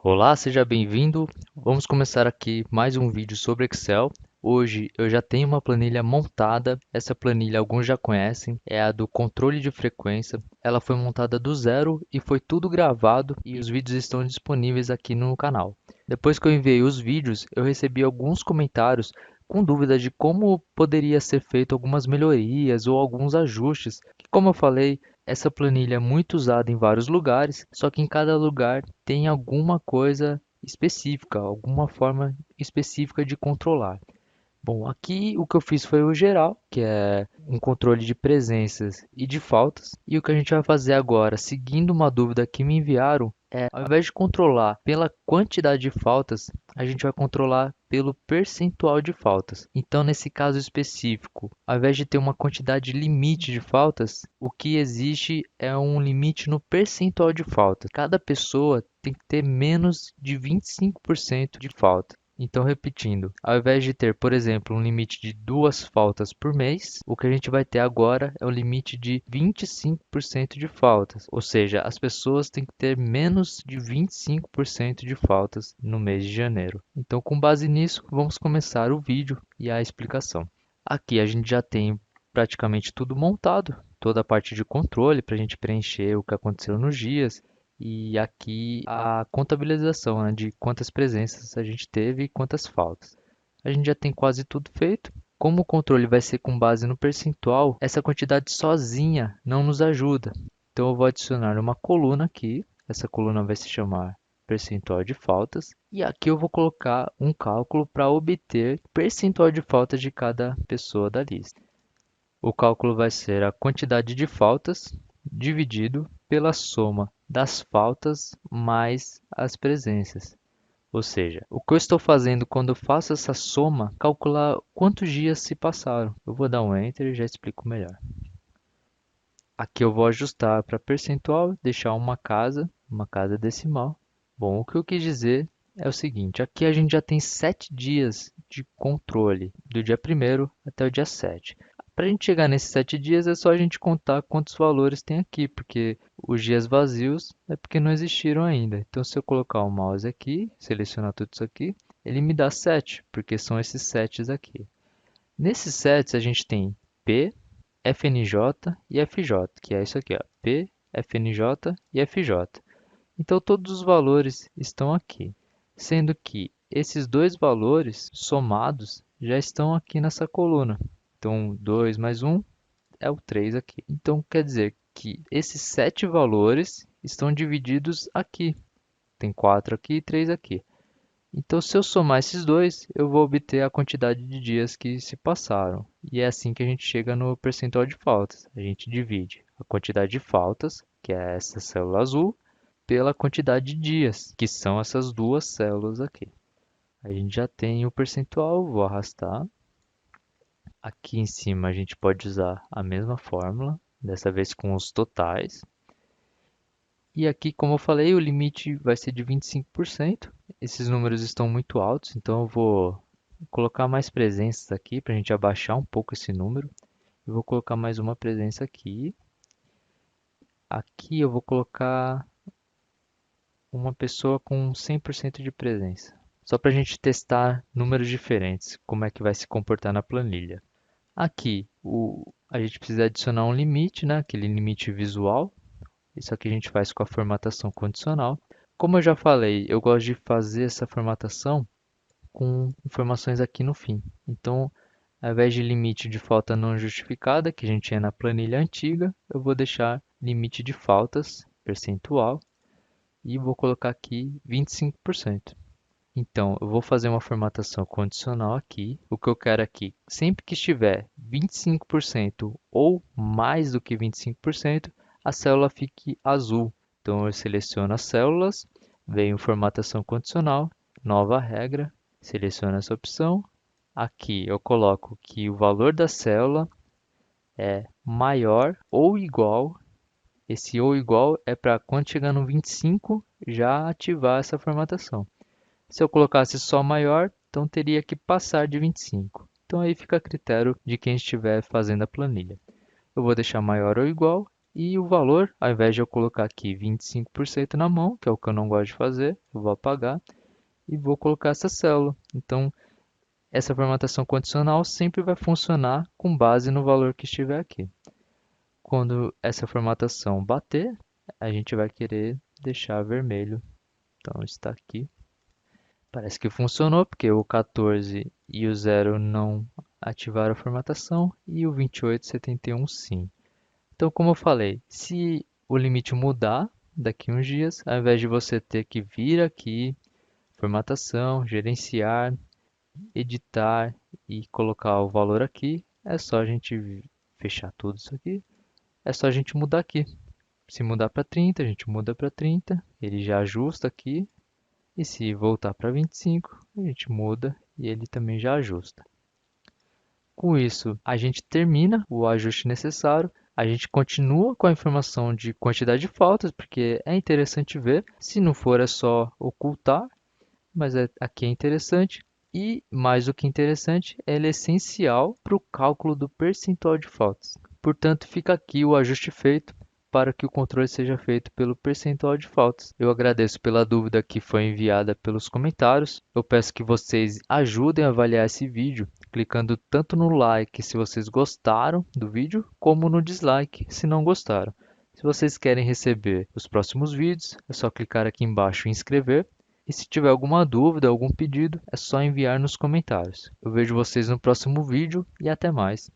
Olá, seja bem-vindo. Vamos começar aqui mais um vídeo sobre Excel. Hoje eu já tenho uma planilha montada. Essa planilha alguns já conhecem, é a do controle de frequência. Ela foi montada do zero e foi tudo gravado e os vídeos estão disponíveis aqui no canal. Depois que eu enviei os vídeos, eu recebi alguns comentários com dúvidas de como poderia ser feito algumas melhorias ou alguns ajustes, que como eu falei, essa planilha é muito usada em vários lugares, só que em cada lugar tem alguma coisa específica, alguma forma específica de controlar. Bom, aqui o que eu fiz foi o geral, que é um controle de presenças e de faltas. E o que a gente vai fazer agora, seguindo uma dúvida que me enviaram, é ao invés de controlar pela quantidade de faltas, a gente vai controlar pelo percentual de faltas. Então, nesse caso específico, ao invés de ter uma quantidade limite de faltas, o que existe é um limite no percentual de faltas. Cada pessoa tem que ter menos de 25% de falta. Então, repetindo, ao invés de ter, por exemplo, um limite de duas faltas por mês, o que a gente vai ter agora é o limite de 25% de faltas. Ou seja, as pessoas têm que ter menos de 25% de faltas no mês de janeiro. Então, com base nisso, vamos começar o vídeo e a explicação. Aqui a gente já tem praticamente tudo montado, toda a parte de controle para a gente preencher o que aconteceu nos dias e aqui a contabilização, né, de quantas presenças a gente teve e quantas faltas. A gente já tem quase tudo feito. Como o controle vai ser com base no percentual, essa quantidade sozinha não nos ajuda. Então eu vou adicionar uma coluna aqui. Essa coluna vai se chamar percentual de faltas. E aqui eu vou colocar um cálculo para obter o percentual de faltas de cada pessoa da lista. O cálculo vai ser a quantidade de faltas dividido pela soma das faltas mais as presenças. Ou seja, o que eu estou fazendo quando eu faço essa soma, calcular quantos dias se passaram. Eu vou dar um Enter e já explico melhor. Aqui eu vou ajustar para percentual, deixar uma casa decimal. Bom, o que eu quis dizer é o seguinte, aqui a gente já tem 7 dias de controle, do dia 1º até o dia 7. Para a gente chegar nesses 7 dias é só a gente contar quantos valores tem aqui, porque os dias vazios é porque não existiram ainda. Então se eu colocar o mouse aqui, selecionar tudo isso aqui, ele me dá 7, porque são esses 7 aqui. Nesses sets a gente tem P, FNJ e FJ, que é isso aqui, ó, P, FNJ e FJ. Então todos os valores estão aqui, sendo que esses dois valores somados já estão aqui nessa coluna. Então 2 mais 1 é o 3 aqui. Então quer dizer que esses 7 valores estão divididos aqui. Tem 4 aqui e 3 aqui. Então, se eu somar esses dois, eu vou obter a quantidade de dias que se passaram. E é assim que a gente chega no percentual de faltas. A gente divide a quantidade de faltas, que é essa célula azul, pela quantidade de dias, que são essas duas células aqui. A gente já tem o percentual, vou arrastar. Aqui em cima a gente pode usar a mesma fórmula, dessa vez com os totais. E aqui, como eu falei, o limite vai ser de 25%. Esses números estão muito altos, então eu vou colocar mais presenças aqui para a gente abaixar um pouco esse número. Eu vou colocar mais uma presença aqui. Aqui eu vou colocar uma pessoa com 100% de presença. Só para a gente testar números diferentes, como é que vai se comportar na planilha. Aqui a gente precisa adicionar um limite, né? Aquele limite visual. Isso aqui a gente faz com a formatação condicional. Como eu já falei, eu gosto de fazer essa formatação com informações aqui no fim. Então, ao invés de limite de falta não justificada, que a gente tinha na planilha antiga, eu vou deixar limite de faltas, percentual, e vou colocar aqui 25%. Então, eu vou fazer uma formatação condicional aqui. O que eu quero aqui, sempre que estiver 25% ou mais do que 25%, a célula fique azul. Então, eu seleciono as células, venho formatação condicional, nova regra, seleciono essa opção. Aqui eu coloco que o valor da célula é maior ou igual. Esse ou igual é para quando chegar no 25 já ativar essa formatação. Se eu colocasse só maior, então teria que passar de 25. Então aí fica a critério de quem estiver fazendo a planilha. Eu vou deixar maior ou igual E o valor, ao invés de eu colocar aqui 25% na mão, que é o que eu não gosto de fazer, eu vou apagar e vou colocar essa célula. Então, essa formatação condicional sempre vai funcionar com base no valor que estiver aqui. Quando essa formatação bater, a gente vai querer deixar vermelho. Então, está aqui. Parece que funcionou, porque o 14 e o 0 não ativaram a formatação e o 28 e 71 sim. Então, como eu falei, se o limite mudar daqui uns dias, ao invés de você ter que vir aqui, formatação, gerenciar, editar e colocar o valor aqui, é só a gente fechar tudo isso aqui, é só a gente mudar aqui. Se mudar para 30, a gente muda para 30, ele já ajusta aqui, e se voltar para 25, a gente muda e ele também já ajusta. Com isso, a gente termina o ajuste necessário, a gente continua com a informação de quantidade de faltas, porque é interessante ver. Se não for, é só ocultar, mas aqui é interessante. E, mais do que interessante, ela é essencial para o cálculo do percentual de faltas. Portanto, fica aqui o ajuste feito para que o controle seja feito pelo percentual de faltas. Eu agradeço pela dúvida que foi enviada pelos comentários. Eu peço que vocês ajudem a avaliar esse vídeo, clicando tanto no like se vocês gostaram do vídeo, como no dislike se não gostaram. Se vocês querem receber os próximos vídeos, é só clicar aqui embaixo em inscrever. E se tiver alguma dúvida, algum pedido, é só enviar nos comentários. Eu vejo vocês no próximo vídeo e até mais.